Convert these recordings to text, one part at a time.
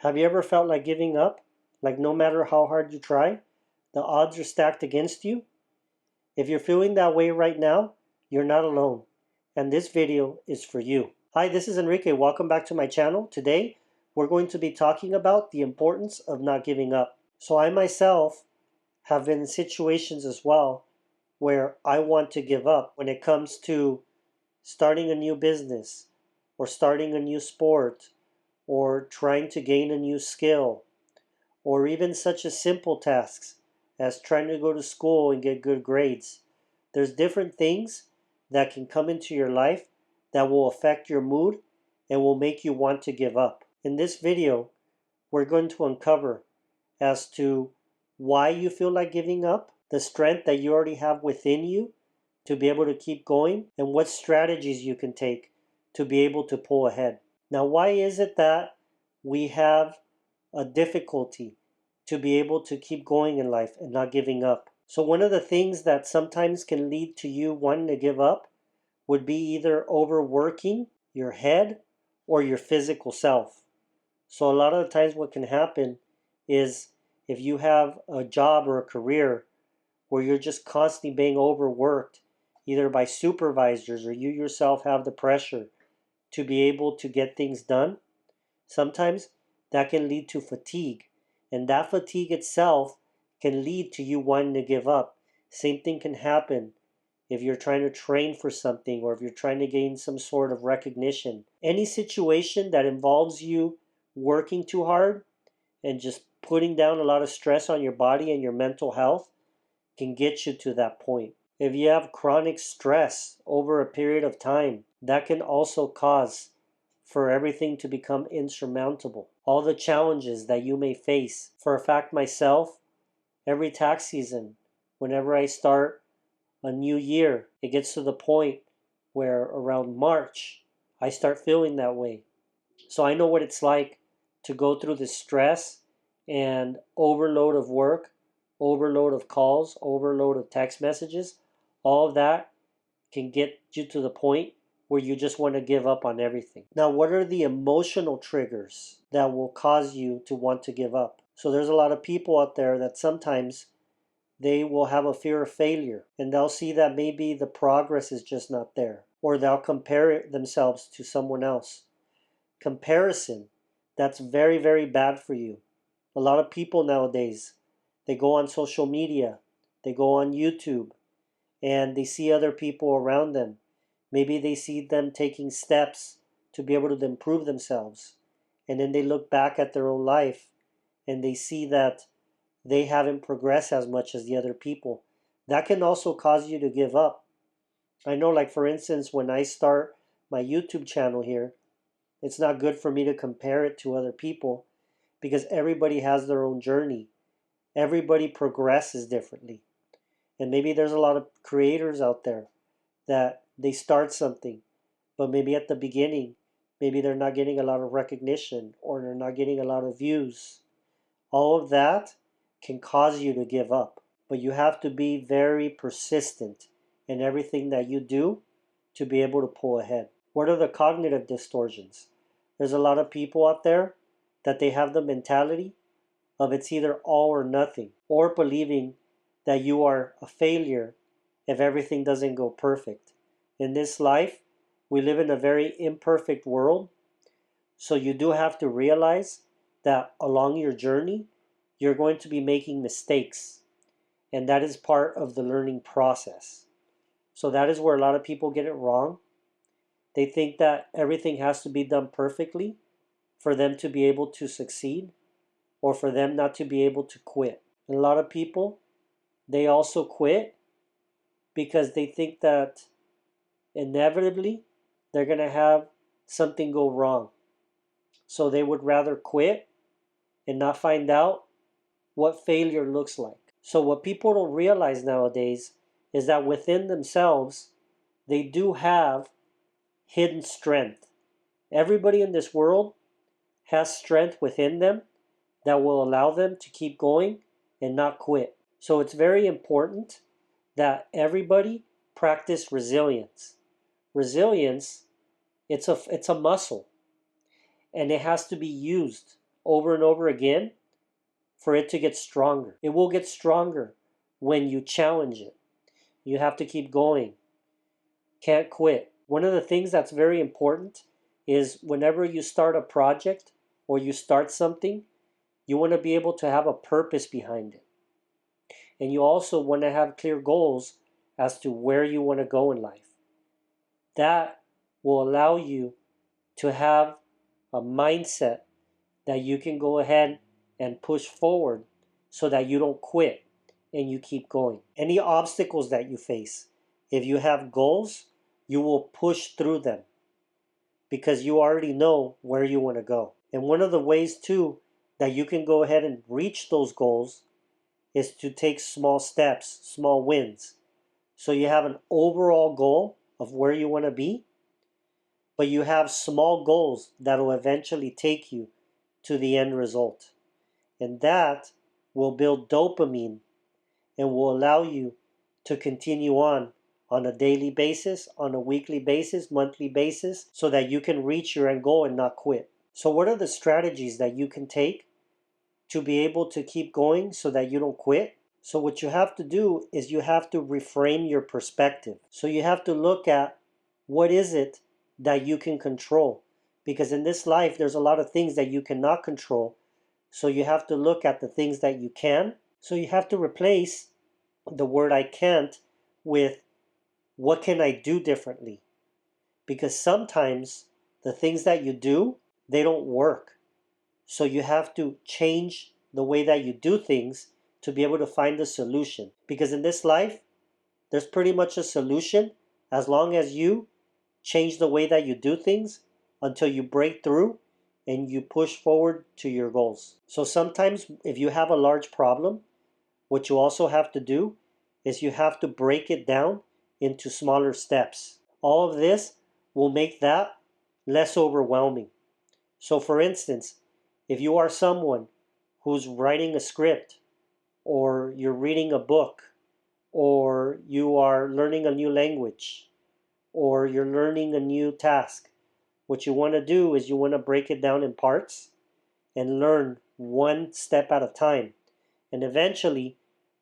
Have you ever felt like giving up? Like no matter how hard you try, the odds are stacked against you? If you're feeling that way right now, you're not alone. And this video is for you. Hi, this is Enrique. Welcome back to my channel. Today, we're going to be talking about the importance of not giving up. So I myself have been in situations as well where I want to give up when it comes to starting a new business or starting a new sport or trying to gain a new skill, or even such as simple tasks as trying to go to school and get good grades. There's different things that can come into your life that will affect your mood and will make you want to give up. In this video, we're going to uncover as to why you feel like giving up, the strength that you already have within you to be able to keep going, and what strategies you can take to be able to pull ahead. Now, why is it that we have a difficulty to be able to keep going in life and not giving up? So one of the things that sometimes can lead to you wanting to give up would be either overworking your head or your physical self. So a lot of the times what can happen is if you have a job or a career where you're just constantly being overworked, either by supervisors or you yourself have the pressure to be able to get things done, sometimes that can lead to fatigue. And that fatigue itself can lead to you wanting to give up. Same thing can happen if you're trying to train for something or if you're trying to gain some sort of recognition. Any situation that involves you working too hard and just putting down a lot of stress on your body and your mental health can get you to that point. If you have chronic stress over a period of time, that can also cause for everything to become insurmountable. All the challenges that you may face. For a fact, myself, every tax season, whenever I start a new year, it gets to the point where around March, I start feeling that way. So I know what it's like to go through the stress and overload of work, overload of calls, overload of text messages. All of that can get you to the point where you just want to give up on everything. Now, what are the emotional triggers that will cause you to want to give up? So there's a lot of people out there that sometimes they will have a fear of failure and they'll see that maybe the progress is just not there, or they'll compare themselves to someone else. Comparison, that's very, very bad for you. A lot of people nowadays, they go on social media, they go on YouTube, and they see other people around them. Maybe they see them taking steps to be able to improve themselves. And then they look back at their own life and they see that they haven't progressed as much as the other people. That can also cause you to give up. I know, like for instance, when I start my YouTube channel here, it's not good for me to compare it to other people because everybody has their own journey. Everybody progresses differently. And maybe there's a lot of creators out there that they start something, but maybe at the beginning, maybe they're not getting a lot of recognition or they're not getting a lot of views. All of that can cause you to give up. But you have to be very persistent in everything that you do to be able to pull ahead. What are the cognitive distortions? There's a lot of people out there that they have the mentality of it's either all or nothing, or believing that you are a failure if everything doesn't go perfect. In this life, we live in a very imperfect world, so you do have to realize that along your journey, you're going to be making mistakes, and that is part of the learning process. So that is where a lot of people get it wrong. They think that everything has to be done perfectly for them to be able to succeed or for them not to be able to quit. And a lot of people, they also quit because they think that inevitably they're going to have something go wrong. So they would rather quit and not find out what failure looks like. So what people don't realize nowadays is that within themselves, they do have hidden strength. Everybody in this world has strength within them that will allow them to keep going and not quit. So it's very important that everybody practice resilience. Resilience, it's a muscle, and it has to be used over and over again for it to get stronger. It will get stronger when you challenge it. You have to keep going. Can't quit. One of the things that's very important is whenever you start a project or you start something, you want to be able to have a purpose behind it. And you also want to have clear goals as to where you want to go in life. That will allow you to have a mindset that you can go ahead and push forward so that you don't quit and you keep going. Any obstacles that you face, if you have goals, you will push through them because you already know where you want to go. And one of the ways too that you can go ahead and reach those goals is to take small steps, small wins. So you have an overall goal of where you want to be, but you have small goals that will eventually take you to the end result. And that will build dopamine and will allow you to continue on a daily basis, on a weekly basis, monthly basis, so that you can reach your end goal and not quit. So what are the strategies that you can take to be able to keep going so that you don't quit? So what you have to do is you have to reframe your perspective. So you have to look at what is it that you can control. Because in this life, there's a lot of things that you cannot control. So you have to look at the things that you can. So you have to replace the word I can't with what can I do differently? Because sometimes the things that you do, they don't work. So you have to change the way that you do things to be able to find a solution. Because in this life, there's pretty much a solution as long as you change the way that you do things until you break through and you push forward to your goals. So sometimes if you have a large problem, what you also have to do is you have to break it down into smaller steps. All of this will make that less overwhelming. So for instance, if you are someone who's writing a script, or you're reading a book, or you are learning a new language, or you're learning a new task, what you want to do is you want to break it down in parts and learn one step at a time. And eventually,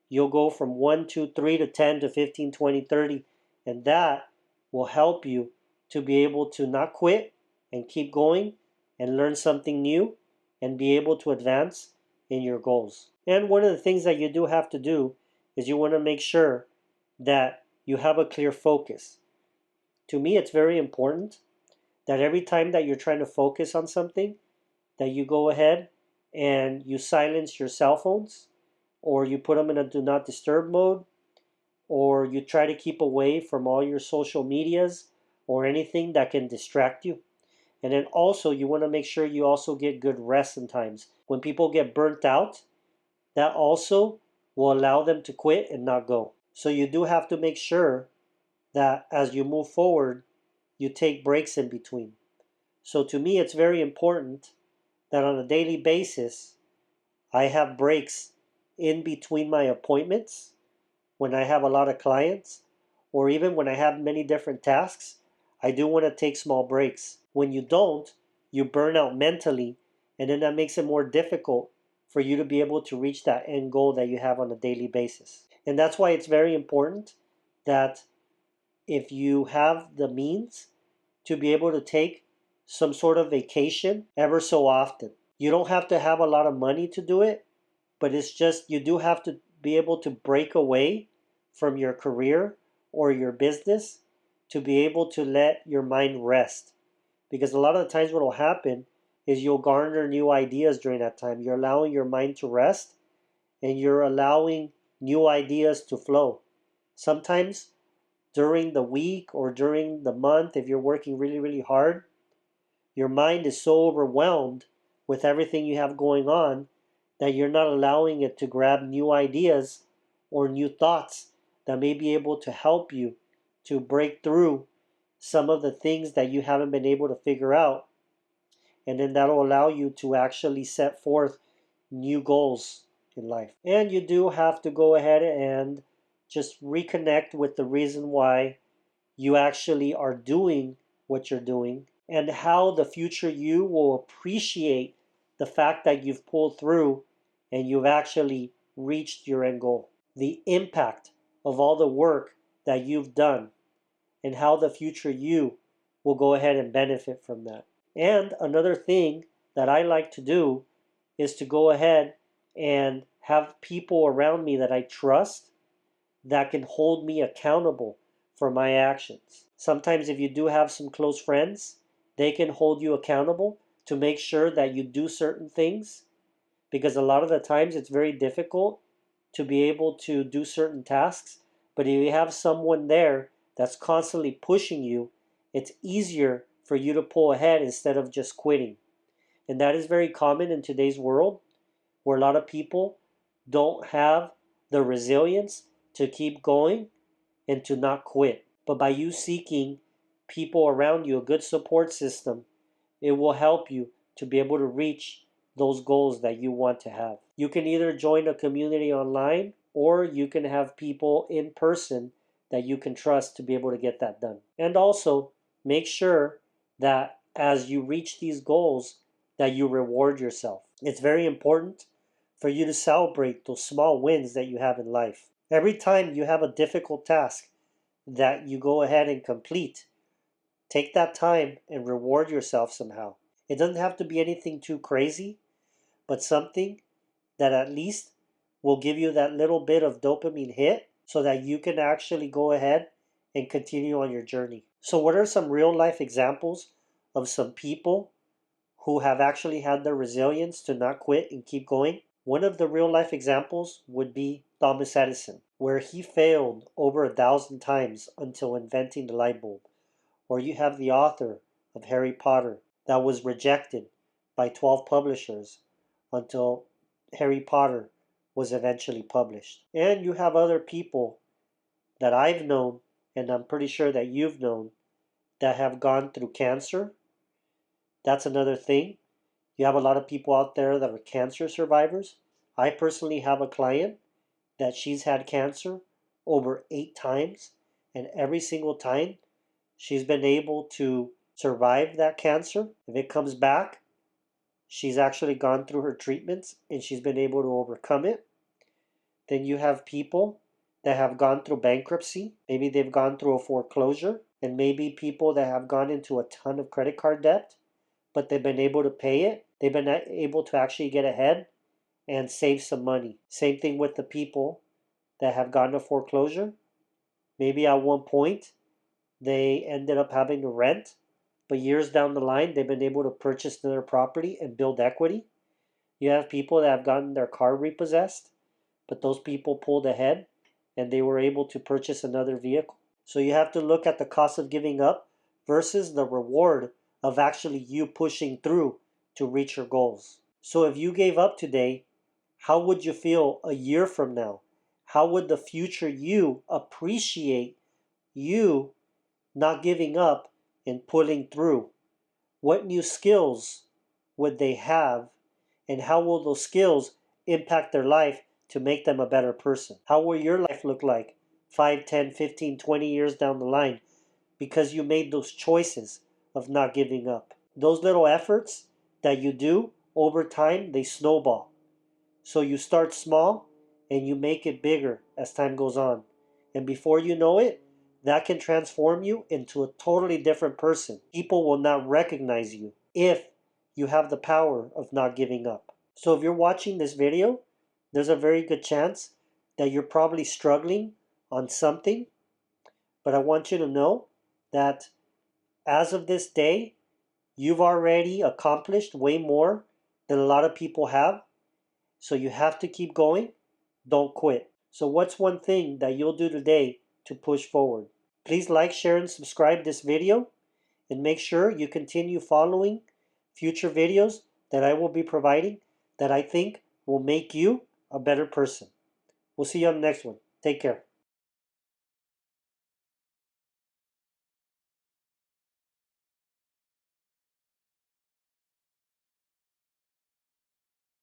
you'll go from 1, 2, 3 to 10 to 15, 20, 30, and that will help you to be able to not quit and keep going and learn something new and be able to advance in your goals. And one of the things that you do have to do is you want to make sure that you have a clear focus. To me, it's very important that every time that you're trying to focus on something, that you go ahead and you silence your cell phones, or you put them in a do not disturb mode, or you try to keep away from all your social medias or anything that can distract you. And then also you want to make sure you also get good rest sometimes. When people get burnt out, that also will allow them to quit and not go. So you do have to make sure that as you move forward, you take breaks in between. So to me, it's very important that on a daily basis, I have breaks in between my appointments, when I have a lot of clients, or even when I have many different tasks. I do want to take small breaks. When you don't, you burn out mentally, and then that makes it more difficult for you to be able to reach that end goal that you have on a daily basis. And that's why it's very important that if you have the means to be able to take some sort of vacation ever so often. You don't have to have a lot of money to do it, but it's just you do have to be able to break away from your career or your business to be able to let your mind rest. Because a lot of the times what will happen is you'll garner new ideas during that time. You're allowing your mind to rest and you're allowing new ideas to flow. Sometimes during the week or during the month, if you're working really, really hard, your mind is so overwhelmed with everything you have going on that you're not allowing it to grab new ideas or new thoughts that may be able to help you to break through some of the things that you haven't been able to figure out. And then that'll allow you to actually set forth new goals in life. And you do have to go ahead and just reconnect with the reason why you actually are doing what you're doing, and how the future you will appreciate the fact that you've pulled through and you've actually reached your end goal. The impact of all the work that you've done and how the future you will go ahead and benefit from that. And another thing that I like to do is to go ahead and have people around me that I trust that can hold me accountable for my actions. Sometimes if you do have some close friends, they can hold you accountable to make sure that you do certain things, because a lot of the times it's very difficult to be able to do certain tasks. But if you have someone there that's constantly pushing you, it's easier for you to pull ahead instead of just quitting. And that is very common in today's world, where a lot of people don't have the resilience to keep going and to not quit. But by you seeking people around you, a good support system, it will help you to be able to reach those goals that you want to have. You can either join a community online, or you can have people in person that you can trust to be able to get that done. And also, make sure that as you reach these goals, that you reward yourself. It's very important for you to celebrate those small wins that you have in life. Every time you have a difficult task that you go ahead and complete, take that time and reward yourself somehow. It doesn't have to be anything too crazy, but something that at least will give you that little bit of dopamine hit so that you can actually go ahead and continue on your journey. So what are some real life examples of some people who have actually had the resilience to not quit and keep going? One of the real life examples would be Thomas Edison, where he failed over 1,000 times until inventing the light bulb. Or you have the author of Harry Potter that was rejected by 12 publishers until Harry Potter was eventually published. And you have other people that I've known, and I'm pretty sure that you've known, that have gone through cancer. That's another thing. You have a lot of people out there that are cancer survivors. I personally have a client that she's had cancer over 8 times, and every single time she's been able to survive that cancer. If it comes back, she's actually gone through her treatments and she's been able to overcome it. Then you have people that have gone through bankruptcy. Maybe they've gone through a foreclosure, and maybe people that have gone into a ton of credit card debt, but they've been able to pay it. They've been able to actually get ahead and save some money. Same thing with the people that have gone to foreclosure. Maybe at one point they ended up having to rent, but years down the line they've been able to purchase their property and build equity. You have people that have gotten their car repossessed, but those people pulled ahead and they were able to purchase another vehicle. So you have to look at the cost of giving up versus the reward of actually you pushing through to reach your goals. So if you gave up today, how would you feel a year from now? How would the future you appreciate you not giving up and pulling through? What new skills would they have, and how will those skills impact their life to make them a better person? How will your life look like 5, 10, 15, 20 years down the line because you made those choices of not giving up? Those little efforts that you do over time, they snowball. So you start small and you make it bigger as time goes on. And before you know it, that can transform you into a totally different person. People will not recognize you if you have the power of not giving up. So if you're watching this video, there's a very good chance that you're probably struggling on something. But I want you to know that as of this day, you've already accomplished way more than a lot of people have. So you have to keep going. Don't quit. So what's one thing that you'll do today to push forward? Please like, share, and subscribe this video, and make sure you continue following future videos that I will be providing that I think will make you a better person. We'll see you on the next one. Take care.